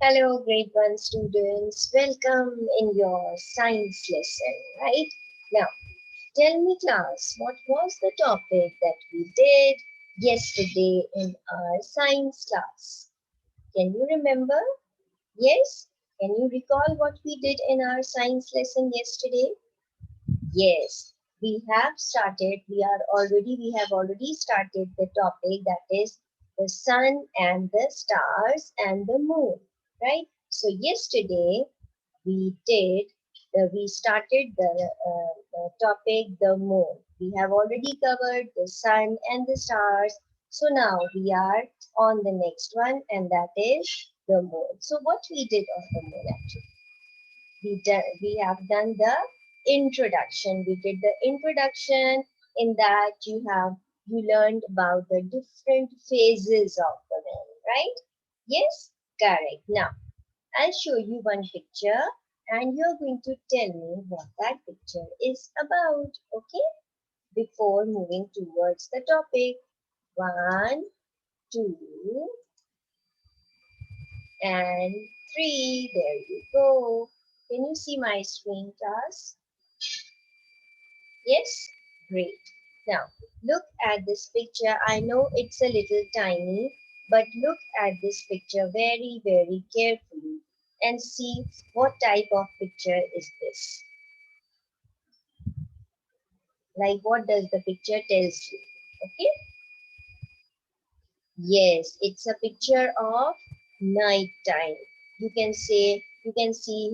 Hello, grade 1 students. Welcome in your science lesson, right? Now, tell me, class, what was the topic that we did yesterday in our science class? Can you remember? Yes? Can you recall what we did in our science lesson yesterday? Yes, we have already started the topic that is the sun and the stars and the moon, right? So yesterday we started the topic the moon. We have already covered the sun and the stars. So now we are on the next one and that is the moon. So what we did of the moon actually? We have done the introduction. We did the introduction. In that you learned about the different phases of the moon, right? Yes, correct. Now I'll show you one picture and you're going to tell me what that picture is about. Okay, before moving towards the topic. One, two, and three. There you go. Can you see my screen, class? Yes? Great. Now, look at this picture. I know it's a little tiny, but look at this picture very, very carefully and see what type of picture is this. Like what does the picture tells you? Okay? Yes, it's a picture of night time. You can see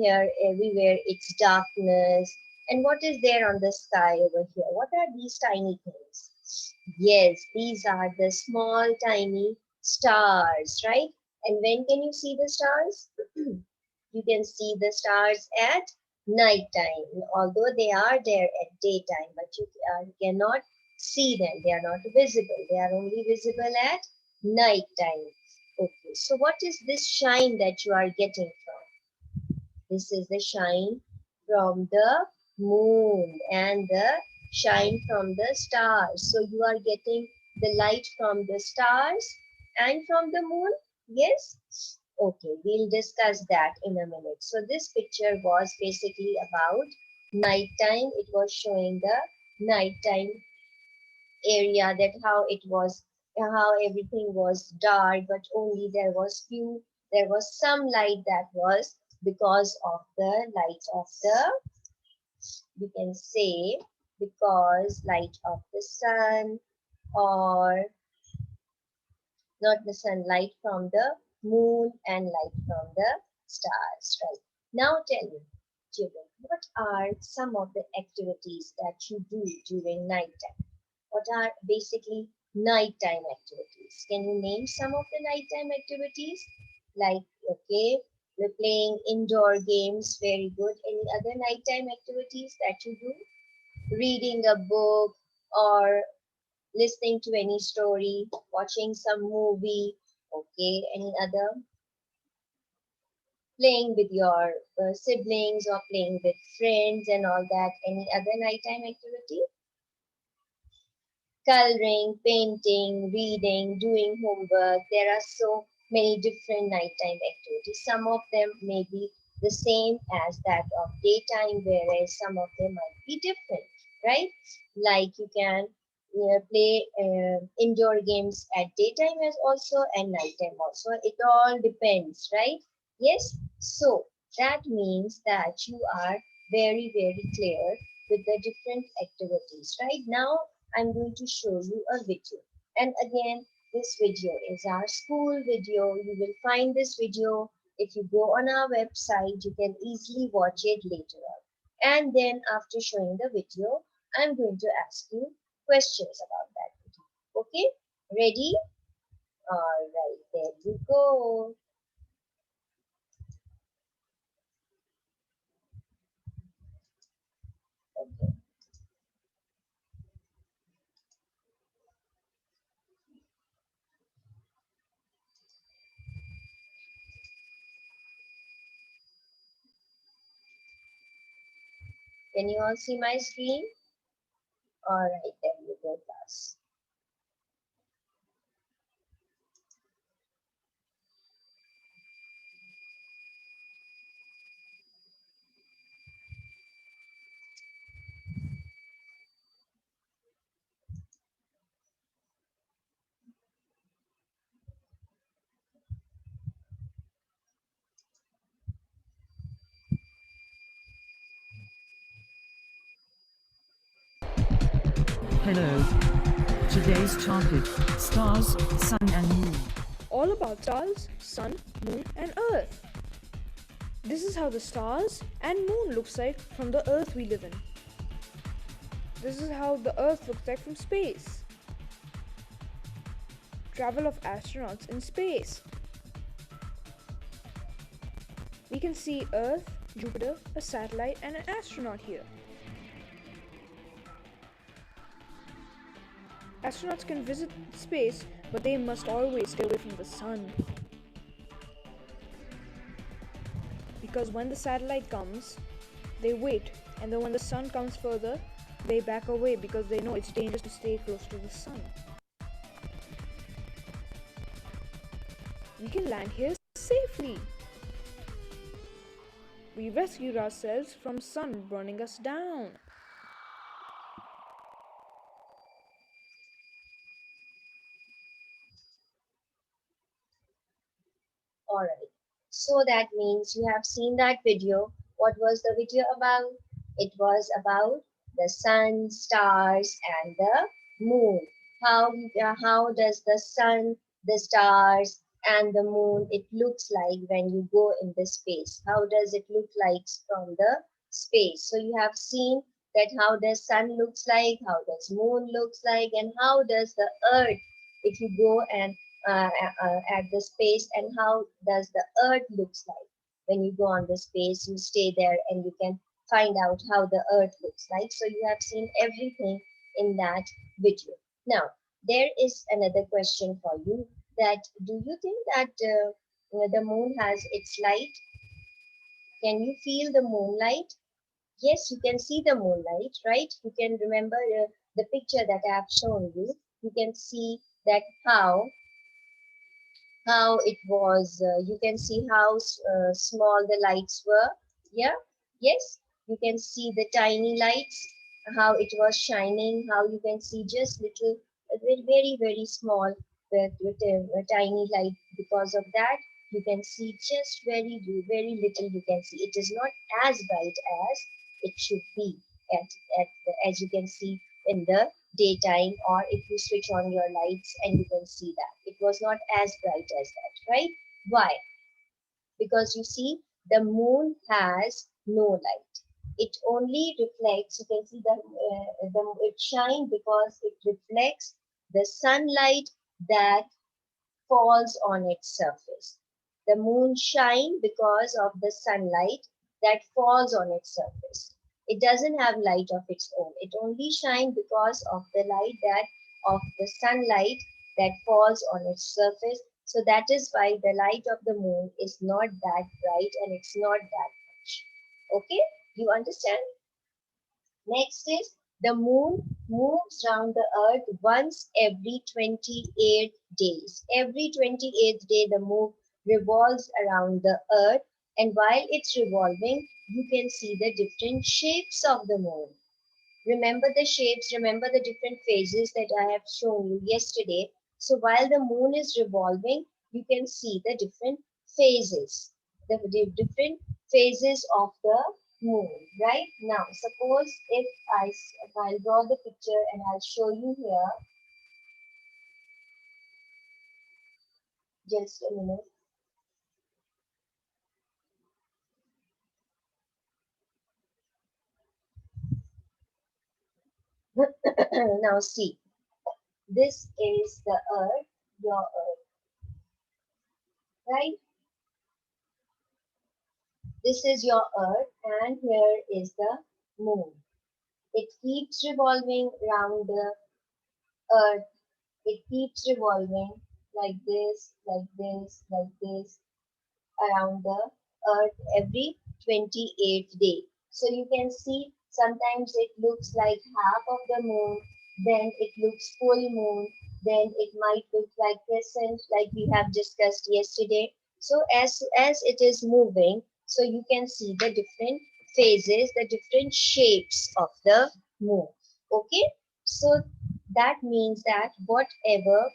here everywhere it's darkness. And what is there on the sky over here? What are these tiny things? Yes, these are the small tiny stars, right? And when can you see the stars? You can see the stars at night time, although they are there at daytime, but you cannot see them. They are not visible. They are only visible at night time. Okay, so what is this shine that you are getting from? This is the shine from the moon and the shine from the stars. So you are getting the light from the stars and from the moon. Yes? Okay, we'll discuss that in a minute. So this picture was basically about nighttime. It was showing the nighttime area, that how everything was dark, but only there was some light that was because of the light of the, you can say, because light of the sun, or not the sunlight from the moon and light from the stars, right? Now tell me, children, what are some of the activities that you do during nighttime? What are basically nighttime activities? Can you name some of the nighttime activities? Like, okay, we're playing indoor games, very good. Any other nighttime activities that you do? Reading a book or listening to any story, watching some movie, okay, any other, playing with your siblings or playing with friends and all that, any other nighttime activity? Coloring, painting, reading, doing homework. There are so many different nighttime activities. Some of them may be the same as that of daytime, whereas some of them might be different, right? Like you can play indoor games at daytime as also and nighttime also. It all depends, right? Yes. So that means that you are very, very clear with the different activities. Right now, I'm going to show you a video. And again, this video is our school video. You will find this video if you go on our website. You can easily watch it later on. And then after showing the video, I'm going to ask you questions about that video. Okay? Ready? All right, there you go. Okay. Can you all see my screen? All right, there you go, class. Hello. Today's topic, stars, sun and moon. All about stars, sun, moon and earth. This is how the stars and moon looks like from the earth we live in. This is how the earth looks like from space. Travel of astronauts in space. We can see Earth, Jupiter, a satellite and an astronaut here. Astronauts can visit space, but they must always stay away from the sun. Because when the satellite comes, they wait, and then when the sun comes further, they back away because they know it's dangerous to stay close to the sun. We can land here safely. We rescued ourselves from sun burning us down. Alright. So that means you have seen that video. What was the video about? It was about the sun, stars, and the moon. How does the sun, the stars, and the moon, it looks like when you go in the space? How does it look like from the space? So you have seen that how the sun looks like, how does moon looks like, and how does the earth, if you go and at the space, and how does the earth looks like when you go on the space, you stay there and you can find out how the earth looks like. So you have seen everything in that video. Now there is another question for you, that do you think that the moon has its light? Can you feel the moonlight? Yes, you can see the moonlight, right? You can remember the picture that I have shown you. You can see that how it was, you can see how small the lights were. Yeah, yes, you can see the tiny lights, how it was shining, how you can see just little, very, very small with a tiny light. Because of that, you can see just very, very little you can see. It is not as bright as it should be as you can see in the daytime, or if you switch on your lights and you can see that it was not as bright as that, right? Why? Because you see, the moon has no light. It only reflects, you can see it shine because it reflects the sunlight that falls on its surface. The moon shine because of the sunlight that falls on its surface. It doesn't have light of its own. It only shines because of the light that of the sunlight that falls on its surface. So that is why the light of the moon is not that bright and it's not that much. Okay, you understand? Next is the moon moves around the earth once every 28 days. Every 28th day, the moon revolves around the earth, and while it's revolving, you can see the different shapes of the moon. Remember the shapes, remember the different phases that I have shown you yesterday. So while the moon is revolving, you can see the different phases, the different phases of the moon, right? Now, suppose if I'll draw the picture and I'll show you here, just a minute. Now see, this is the earth, your earth, right? This is your earth and here is the moon. It keeps revolving around the earth. It keeps revolving like this, like this, like this around the earth every 28th day. So you can see sometimes it looks like half of the moon, then it looks full moon, then it might look like crescent like we have discussed yesterday. So as it is moving, so you can see the different phases, the different shapes of the moon. Okay, so that means that whatever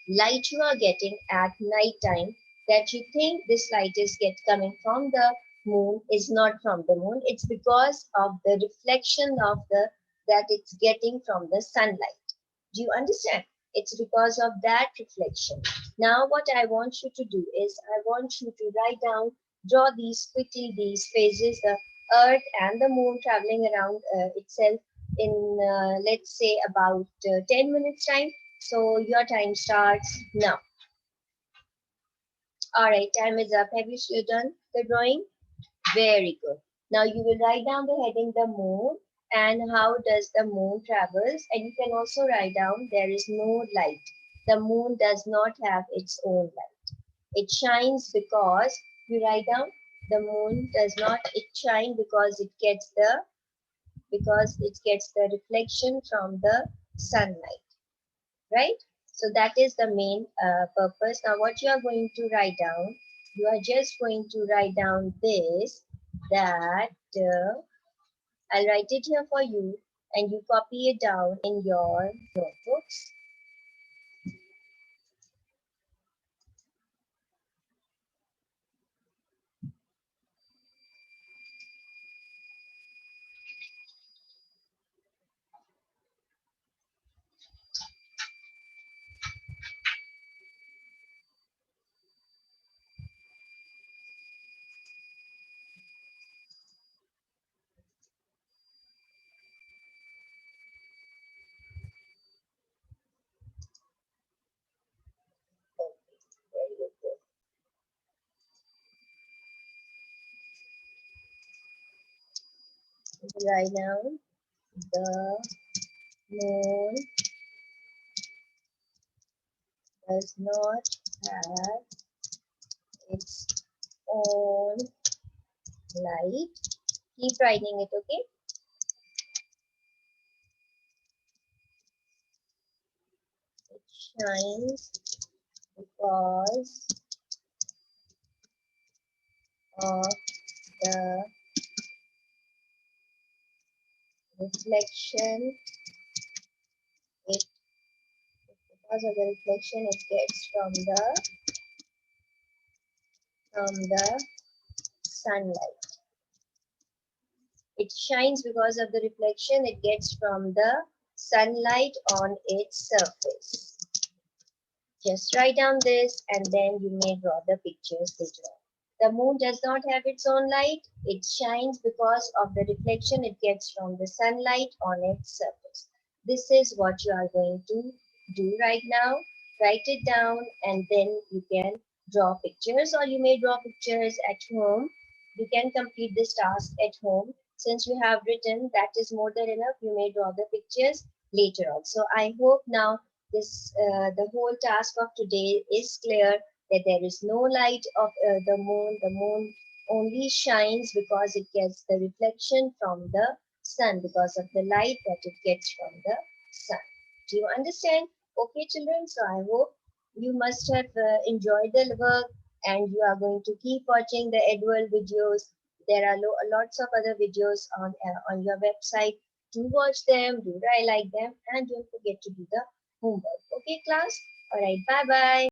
light you are getting at night time, that you think this light is coming from the moon, is not from the moon. It's because of the reflection of the that it's getting from the sunlight. Do you understand? It's because of that reflection. Now what I want you to do is I want you to write down, draw these quickly, these phases, the earth and the moon traveling around itself in let's say about 10 minutes time. So your time starts now. All right, time is up. Have you done the drawing? Very good. Now you will write down the heading, the moon, and how does the moon travels. And you can also write down there is no light. The moon does not have its own light. It shines because, you write down, the moon does not, it shine because it gets the reflection from the sunlight, right? So that is the main purpose. Now what you are going to write down, you are just going to write down this, that I'll write it here for you, and you copy it down in your notebooks. Okay, very good. Write down the moon does not have its own light. Keep writing it, okay? It shines because of the reflection it because of the reflection it gets from the sunlight. It shines because of the reflection it gets from the sunlight on its surface. Just write down this and then you may draw the pictures later on. The moon does not have its own light. It shines because of the reflection it gets from the sunlight on its surface. This is what you are going to do right now. Write it down and then you can draw pictures, or you may draw pictures at home. You can complete this task at home. Since you have written, that is more than enough. You may draw the pictures later on. So I hope now the whole task of today is clear, that there is no light of the moon. The moon only shines because it gets the reflection from the sun, because of the light that it gets from the sun. Do you understand? Okay, children. So I hope you must have enjoyed the work, and you are going to keep watching the Edworld videos. There are lots of other videos on your website. Do watch them, do like them, and don't forget to do the homework. Okay, class? All right, bye bye.